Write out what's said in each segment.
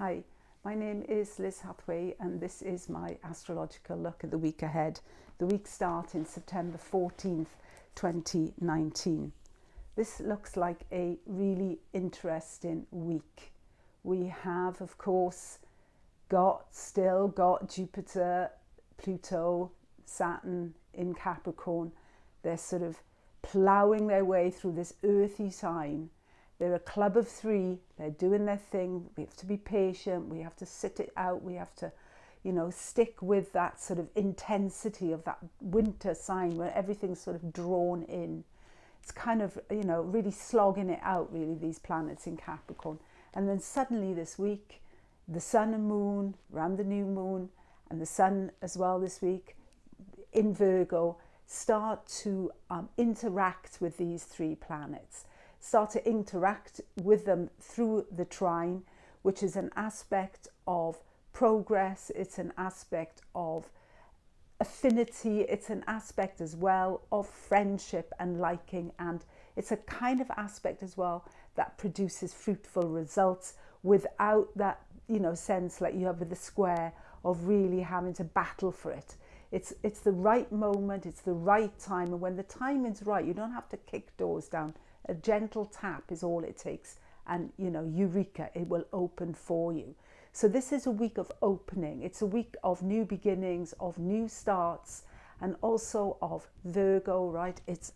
Hi, my name is Liz Hathaway and this is my astrological look at the week ahead. The week starting September 14th, 2019. This looks like a really interesting week. We have, of course, still got Jupiter, Pluto, Saturn in Capricorn. They're sort of ploughing their way through this earthy sign. They're a club of three. They're doing their thing. We have to be patient. We have to sit it out. We have to, stick with that sort of intensity of that winter sign where everything's sort of drawn in. It's kind of, really slogging it out, really, these planets in Capricorn. And then suddenly this week, the sun and moon around the new moon, and the sun as well this week in Virgo, start to interact with these three planets. Start to interact with them through the trine, which is an aspect of progress, it's an aspect of affinity, it's an aspect as well of friendship and liking, and it's a kind of aspect as well that produces fruitful results without that, sense like you have with the square of really having to battle for it. It's the right moment, it's the right time, and when the timing's right, you don't have to kick doors down. A gentle tap is all it takes, and Eureka, it will open for you. So this is a week of opening. It's a week of new beginnings, of new starts, and also of Virgo, right? It's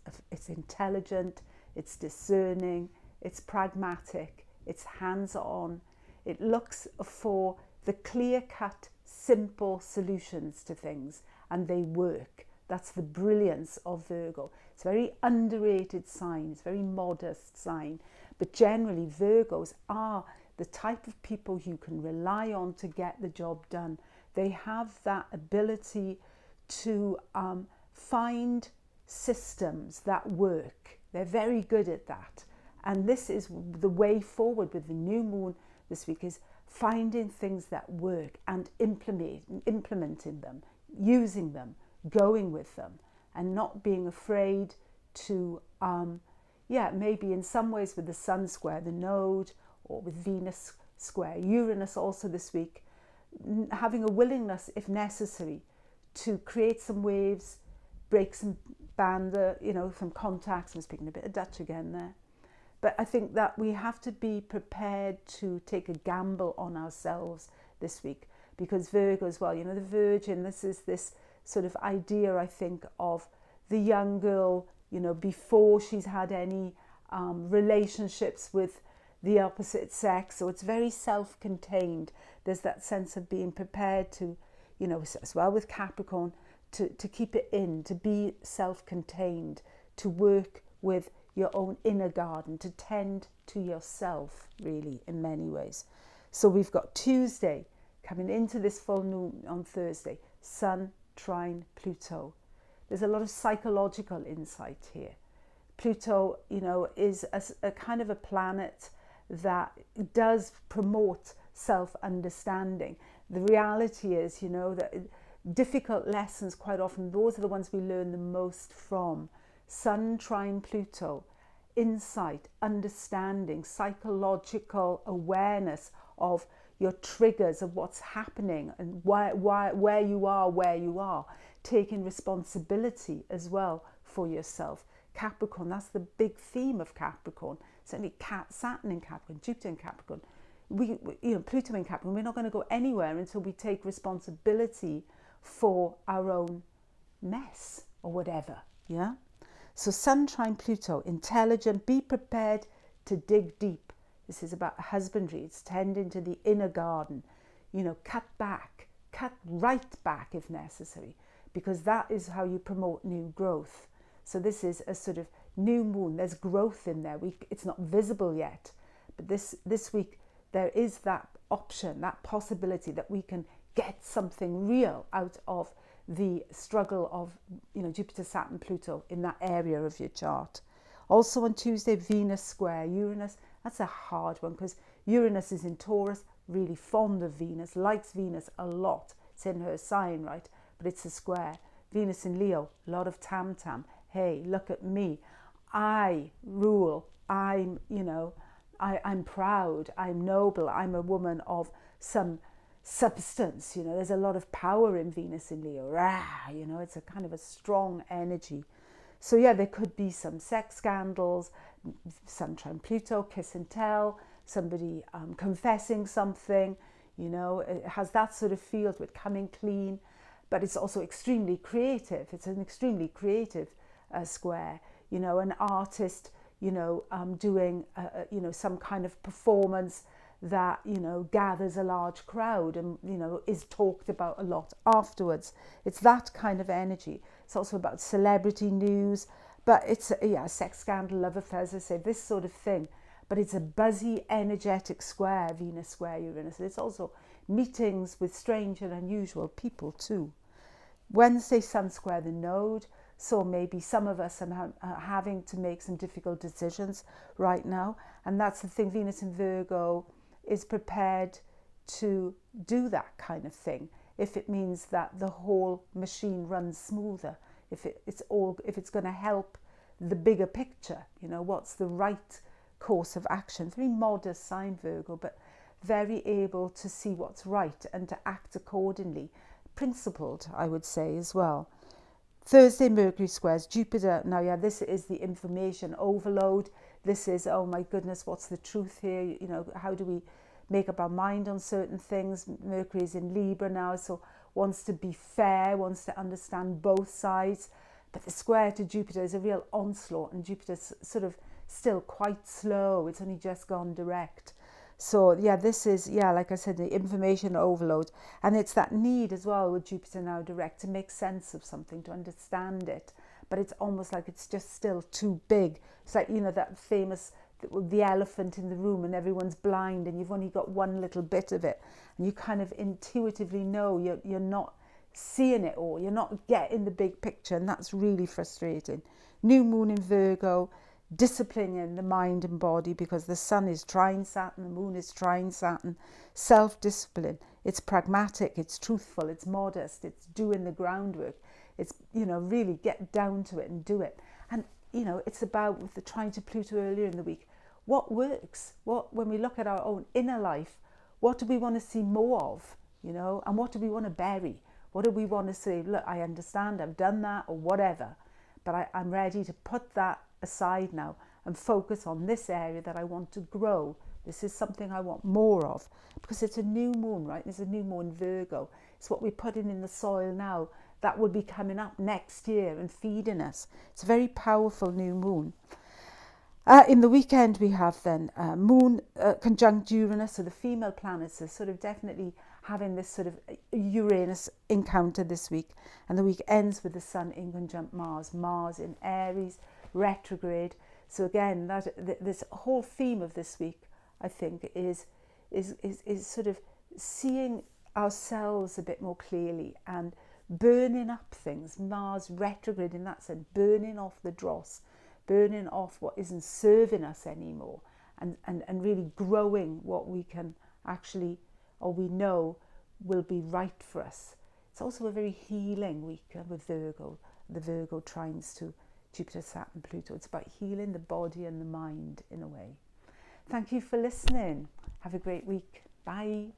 intelligent, it's discerning, it's pragmatic, it's hands-on. It looks for the clear-cut, simple solutions to things, and they work. That's the brilliance of Virgo. It's a very underrated sign, it's a very modest sign, but generally Virgos are the type of people you can rely on to get the job done. They have that ability to find systems that work. They're very good at that. And this is the way forward with the new moon this week, is finding things that work and implementing them, using them, going with them, and not being afraid to, maybe in some ways with the Sun square, the node, or with Venus square, Uranus also this week, having a willingness, if necessary, to create some waves, break some some contacts. I'm speaking a bit of Dutch again there. But I think that we have to be prepared to take a gamble on ourselves this week, because Virgo as well, the Virgin, this is this sort of idea, I think, of the young girl, before she's had any relationships with the opposite sex. So it's very self-contained. There's that sense of being prepared to, as well with Capricorn, to keep it in, to be self-contained, to work with your own inner garden, to tend to yourself, really, in many ways. So we've got Tuesday coming into this full moon on Thursday, Sun, trine Pluto. There's a lot of psychological insight here. Pluto, is a kind of a planet that does promote self-understanding. The reality is, that difficult lessons, quite often, those are the ones we learn the most from. Sun, trine Pluto, insight, understanding, psychological awareness of your triggers, of what's happening and where you are, taking responsibility as well for yourself. Capricorn, that's the big theme of Capricorn. Certainly Saturn in Capricorn, Jupiter in Capricorn, Pluto in Capricorn. We're not going to go anywhere until we take responsibility for our own mess or whatever, yeah? So Sun, trine Pluto, intelligent, be prepared to dig deep. This is about husbandry. It's tending to the inner garden. Cut right back if necessary, because that is how you promote new growth. So this is a sort of new moon. There's growth in there. It's not visible yet, but this week there is that option, that possibility that we can get something real out of the struggle of Jupiter, Saturn, Pluto in that area of your chart. Also on Tuesday, Venus square Uranus. That's a hard one, because Uranus is in Taurus, really fond of Venus, likes Venus a lot. It's in her sign, right? But it's a square. Venus in Leo, a lot of tam-tam. Hey, look at me. I rule. I'm, I'm proud, I'm noble, I'm a woman of some substance, you know, there's a lot of power in Venus in Leo, you know, it's a kind of a strong energy. So yeah, there could be some sex scandals, some trine Pluto, kiss and tell, somebody confessing something, you know, it has that sort of feel to it, coming clean, but it's also extremely creative. It's an extremely creative square, you know, an artist, you know, doing, you know, some kind of performance that, you know, gathers a large crowd and, you know, is talked about a lot afterwards. It's that kind of energy. It's also about celebrity news, but it's, yeah, sex scandal, love affairs, I say, this sort of thing. But it's a buzzy, energetic square, Venus square Uranus. It's also meetings with strange and unusual people too. Wednesday, Sun square the node. So maybe some of us are having to make some difficult decisions right now. And that's the thing, Venus in Virgo is prepared to do that kind of thing if it means that the whole machine runs smoother, if it's going to help the bigger picture, you know, what's the right course of action. Very modest sign, Virgo, but very able to see what's right and to act accordingly. Principled, I would say, as well. Thursday, Mercury squares Jupiter. Now, yeah, this is the information overload. This is, oh my goodness, what's the truth here? You know, how do we make up our mind on certain things? Mercury is in Libra now, so wants to be fair, wants to understand both sides. But the square to Jupiter is a real onslaught, and Jupiter's sort of still quite slow. It's only just gone direct. So yeah, this is, yeah, like I said, the information overload. And it's that need as well with Jupiter now direct to make sense of something, to understand it. But it's almost like it's just still too big. It's like, you know, that famous, the elephant in the room and everyone's blind and you've only got one little bit of it. And you kind of intuitively know you're not seeing it all. You're not getting the big picture. And that's really frustrating. New moon in Virgo. Disciplining the mind and body because the sun is trine Saturn, the moon is trine Saturn. Self-discipline. It's pragmatic, it's truthful, it's modest, it's doing the groundwork. It's, you know, really get down to it and do it. And, you know, it's about, with the trine to Pluto earlier in the week, what works? What, when we look at our own inner life, what do we want to see more of, you know, and what do we want to bury? What do we want to say, look, I understand, I've done that, or whatever, but I'm ready to put that aside now and focus on this area that I want to grow. This is something I want more of because it's a new moon, right? It's a new moon Virgo. It's what we're putting in the soil now that will be coming up next year and feeding us. It's a very powerful new moon. In the weekend we have then moon conjunct Uranus, so the female planets are sort of definitely having this sort of Uranus encounter this week, and the week ends with the sun in conjunct Mars. Mars in Aries, retrograde. So again, this whole theme of this week, I think, is sort of seeing ourselves a bit more clearly and burning up things. Mars retrograde in that sense, burning off the dross, burning off what isn't serving us anymore, and really growing what we can actually, or we know will be right for us. It's also a very healing week with Virgo, the Virgo trines to Jupiter, Saturn, Pluto. It's about healing the body and the mind in a way. Thank you for listening. Have a great week. Bye.